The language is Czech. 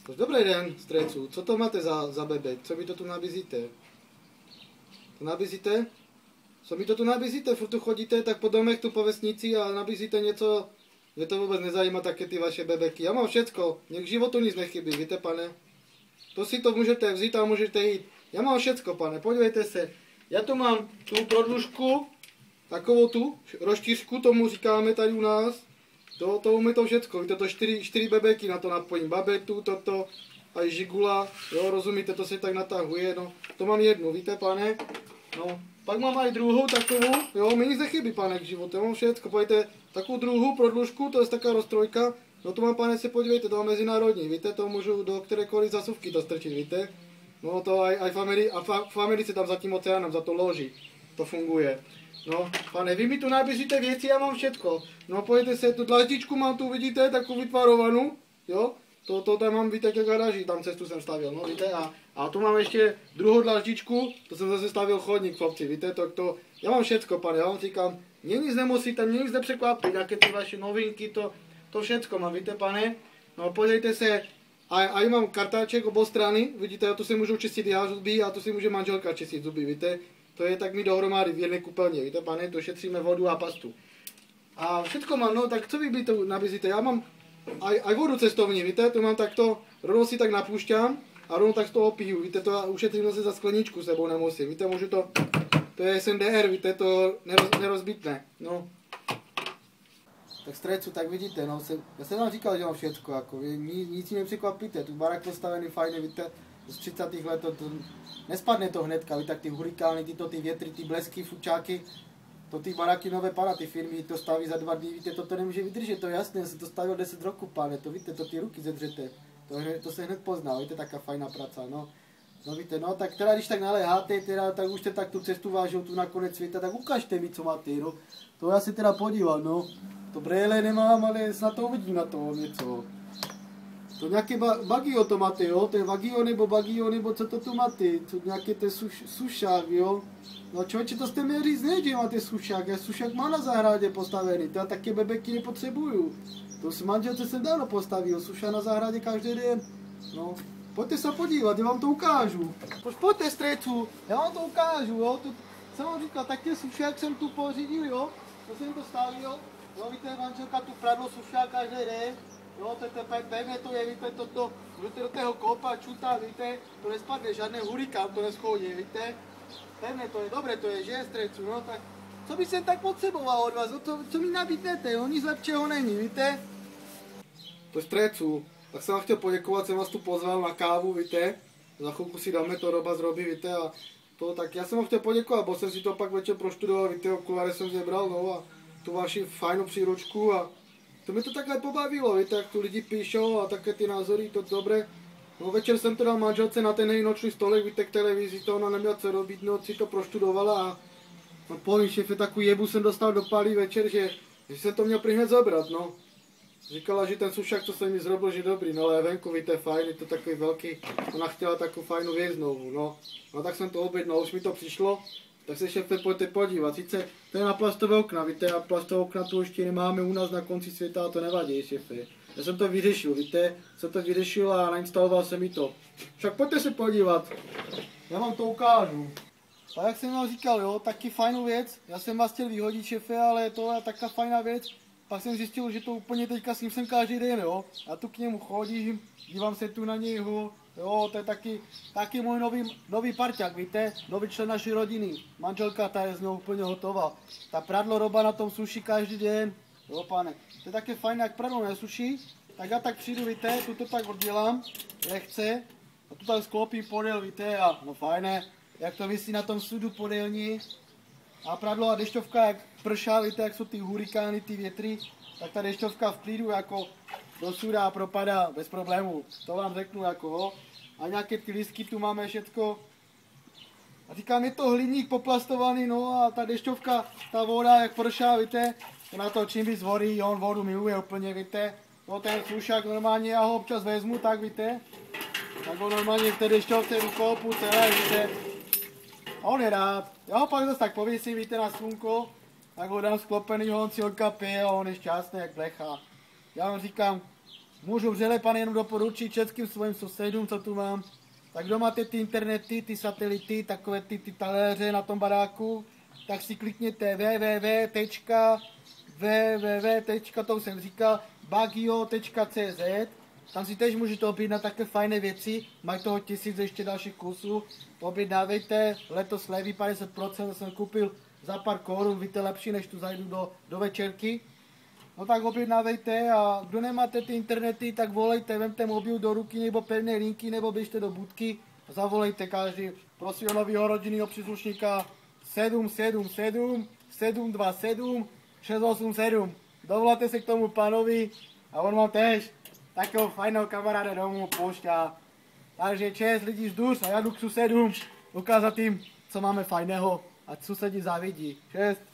Dobrý den, strejcu. Co to máte za bebek? Co mi to tu nabízíte? To nabízíte? Co mi to tu nabízíte? Furt tu chodíte tak po domech tu po vesnici a nabízíte něco? Mě to vůbec nezajímá také ty vaše bebeky. Já mám všecko. Mně k životu nic nechybí, víte, pane? To si to můžete vzít a můžete jít. Já mám všecko, pane, podívejte se. Já tu mám tu prodlužku, takovou tu rozštířku, tomu říkáme tady u nás. To umí to všecko, víte, to čtyři bebeky na to napojím, babetu, toto, a i žigula, jo, rozumíte, to se tak natahuje, no, to mám jednu, víte, pane, no, pak mám aj druhou takovou, jo, mi nic nechybí, pane, k životu, já mám všecko, pojďte, takovou druhou prodlužku, to je taká roztrojka, no to mám, pane, se podívejte, to mám mezinárodní, víte, to můžu do kterékoliv zasuvky to strčit, víte, no to aj v Americe tam za tím oceánem, za to loží, to funguje. No, pane, vy mi tu nabízíte věci, já mám všetko. No, pojďte se, tu dlaždičku mám tu, vidíte, takovou vytvarovanou, jo? To tam mám, víte, ke garáži, tam cestu jsem stavil, no, víte, a tu mám ještě druhou dlaždičku, to jsem zase stavil chodník v obci, víte, já mám všetko, pane, já vám říkám, mě nic nemusíte, mě nic nepřekvapí, jaké ty vaše novinky, to všetko mám, víte, pane, no, podívejte se, a mám kartáček obou strany, vidíte, tu si můžu čistit já zuby a tu si může manželka čistit zuby, víte. To je tak mi dohromady v jedné kupelně, víte, pane, to šetříme vodu a pastu. A všetko mám, no, tak co vy by to nabízíte? Já mám aj vodu cestovní, víte, to mám takto, rovnou si tak napoušťám a rovnou tak z toho piju, víte, to ušetřím zase za skleničku sebou nemusím, víte, můžu to je SMDR, víte, to nerozbitné, no. Tak strejcu, tak vidíte, no, já jsem vám říkal, že mám všetko, jako, nic si nepřekvapíte, tu barák postavený fajně, víte, z 30. let, nespadne to hnedka, víte, tak ty hurikány, ty větry, ty blesky, fučáky, to ty baráky nové pana, ty firmy to staví za 2 dny, víte, to nemůže vydržet, to je jasné, se to stavilo 10 roků, pane, to víte, to ty ruky zedřete, to se hned pozná, víte, taká fajná práce, no. No víte, no, tak teda když tak naléháte, teda, tak už jste tak tu cestu vážou tu na konec světa, tak ukažte mi, co máte, no. To já si teda podívám, no. To brejle nemám, ale snad to uvidím na to něco. To nějaké bagio to máte, jo? To je bagio, nebo co to tu máte? To nějaké to sušák, jo? No člověče, to jste mi říct, ne, že máte sušák. Já sušák mám na zahrádě postavený, to já také bebeky nepotřebuju. To s manželce jsem dávno postavil, sušák na zahrádě každý den. No, pojďte se podívat, já vám to ukážu. Pojďte, strejcu, já vám to ukážu, jo? To jsem vám říkal, taky sušák jsem tu pořídil, jo? To jsem to stavil, jo, víte, manželka tu pradlo sušák každý den. Jo, pevně to je, víte, můžete do toho koupat, čutá, víte, to nespadne, žádný hurikán to neschodí, víte. Pevně to je, dobré to je, že, strejcu, no, tak, co by jsem tak potřeboval od vás, co mi nabídnete, jo, nic lepšího není, víte. To strejcu, tak jsem vám chtěl poděkovat, jsem vás tu pozval na kávu, víte, za chvilku si dáme to Roba zrobí, víte, a to, tak já jsem vám chtěl poděkovat, bo jsem si to pak večer proštudoval, víte, okuláry jsem zebral, no, a tu vaši fajnou příručku a to mi to takhle pobavilo, víte, jak tu lidi píšou a také ty názory, to dobré. No večer jsem to dal manželce na ten její noční stolek, víte, k televizi, to ona neměla co robit, no si to proštudovala a no povím, šéfe, takovou jebu jsem dostal do pálí večer, že jsem to měl hned zabrat, no. Říkala, že ten sušák, co jsem mi zrobil, že dobrý, no ale venku, víte, fajn, je to takový velký, ona chtěla takovou fajnou věc znovu, no. No tak jsem to objednal, už mi to přišlo. Tak se šéfe pojďte podívat, sice to je na plastové okna, víte, a plastové okna tu ještě nemáme u nás na konci světa, a to nevadí, šéfe. Já jsem to vyřešil, víte, jsem to vyřešil a nainstaloval jsem mi to. Však pojďte se podívat, já vám to ukážu. A jak jsem vám říkal, jo, taky fajnou věc, já jsem vás chtěl vyhodit, šéfe, ale to je taková fajná věc. Pak jsem zjistil, že to úplně teďka s ním jsem každý den, jo. Já tu k němu chodím, dívám se tu na něho, jo, to je taky můj nový parťák, víte, nový člen naší rodiny. Manželka, ta je z něho úplně hotová. Ta pradlo Roba na tom suší každý den, jo, pane. To je také fajn, jak pradlo nesuší, tak já tak přijdu, víte, tu to tak oddělám, lehce, a tu tak sklopím podél, víte, a no fajné, jak to visí na tom sudu podélní. A pradlo a dešťovka, jak pršá, víte, jak jsou ty hurikány, ty větry, tak ta dešťovka v klidu jako do suda a propadá bez problémů. To vám řeknu jako, ho. A nějaké ty lístky tu máme všetko. A říkám, je to hliník poplastovaný, no a ta dešťovka, ta voda, jak pršá, víte, to na to čím víc horí, on vodu miluje úplně, víte. No ten slušák normálně, já ho občas vezmu, tak víte. Tak ho normálně v té dešťovce vykoupu celé, víte. A on je rád. Já ho pak zase tak pověsím, víte, na slunko, tak ho dám sklopenýho, on si okapě a on je šťastný jak blecha. Já vám říkám, můžu vřele, pane, jenom doporučit všetkým svým sousedům, co tu mám. Tak kdo máte ty internety, ty satelity, takové ty taléře na tom baráku, tak si klikněte to už jsem říkal, bagio.cz. Tam si tež můžete objednat také fajné věci, mají toho 1000 ještě dalších kusů. Objednávejte, letos slevy 50%, jsem koupil za pár korun, víte, lepší, než tu zajdu do večerky. No tak objednávejte a kdo nemáte ty internety, tak volejte, vemte mobil do ruky nebo pevné linky, nebo běžte do budky a zavolejte každý. Prosím o nového rodinného příslušníka 777 727 687. Dovoláte se k tomu pánovi a on vám tež takého fajného kamaráda domů poušťá. Takže čest lidi z Durs a já jdu k susedům ukázat jim, co máme fajného, ať susedi závidí. Čest.